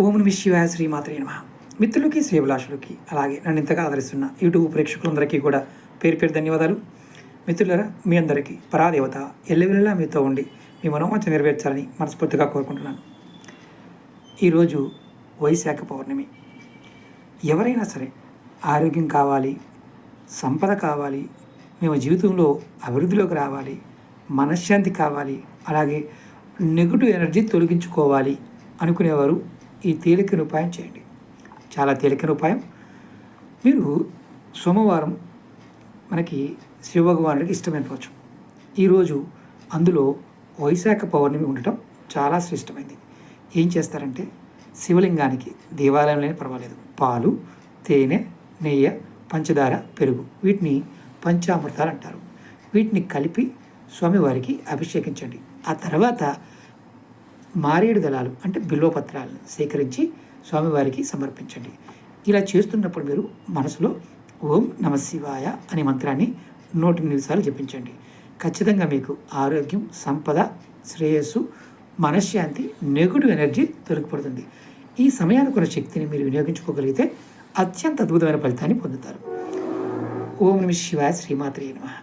ఓం నమః శివాయ శ్రీమాత్రే నమః. మిత్రులకి శ్రేభిలాషులకి అలాగే నన్ను ఇంతగా ఆదరిస్తున్న యూట్యూబ్ ప్రేక్షకులందరికీ కూడా పేరు పేరు ధన్యవాదాలు. మిత్రులరా, మీ అందరికీ పరాదేవత ఎల్లవెల్లా మీతో ఉండి మీ మనోవాంఛ నెరవేర్చాలని మనస్ఫూర్తిగా కోరుకుంటున్నాను. ఈరోజు వైశాఖ పౌర్ణమి. ఎవరైనా సరే ఆరోగ్యం కావాలి, సంపద కావాలి, మేము జీవితంలో అభివృద్ధిలోకి రావాలి, మనశ్శాంతి కావాలి, అలాగే నెగిటివ్ ఎనర్జీ తొలగించుకోవాలి అనుకునేవారు ఈ తేలికైన ఉపాయం చేయండి. చాలా తేలికైన ఉపాయం. మీరు సోమవారం మనకి శివభగవానుడికి ఇష్టమైనవచ్చు. ఈరోజు అందులో వైశాఖ పౌర్ణమి ఉండటం చాలా శ్రేష్టమైంది. ఏం చేస్తారంటే శివలింగానికి దేవాలయంలోనే పర్వాలేదు, పాలు, తేనె, నెయ్యి, పంచదార, పెరుగు, వీటిని పంచామృతాలు అంటారు. వీటిని కలిపి స్వామివారికి అభిషేకించండి. ఆ తర్వాత మారేడు దళాలు అంటే బిల్వపత్రాలను సేకరించి స్వామివారికి సమర్పించండి. ఇలా చేస్తున్నప్పుడు మీరు మనసులో ఓం నమ శివాయ అనే మంత్రాన్ని 108 సార్లు జపించండి. ఖచ్చితంగా మీకు ఆరోగ్యం, సంపద, శ్రేయస్సు, మనశ్శాంతి, నెగిటివ్ ఎనర్జీ తొలగిపడుతుంది. ఈ సమయానుకున్న శక్తిని మీరు వినియోగించుకోగలిగితే అత్యంత అద్భుతమైన ఫలితాన్ని పొందుతారు. ఓం నమ శివాయ శ్రీమాత్రే నమః.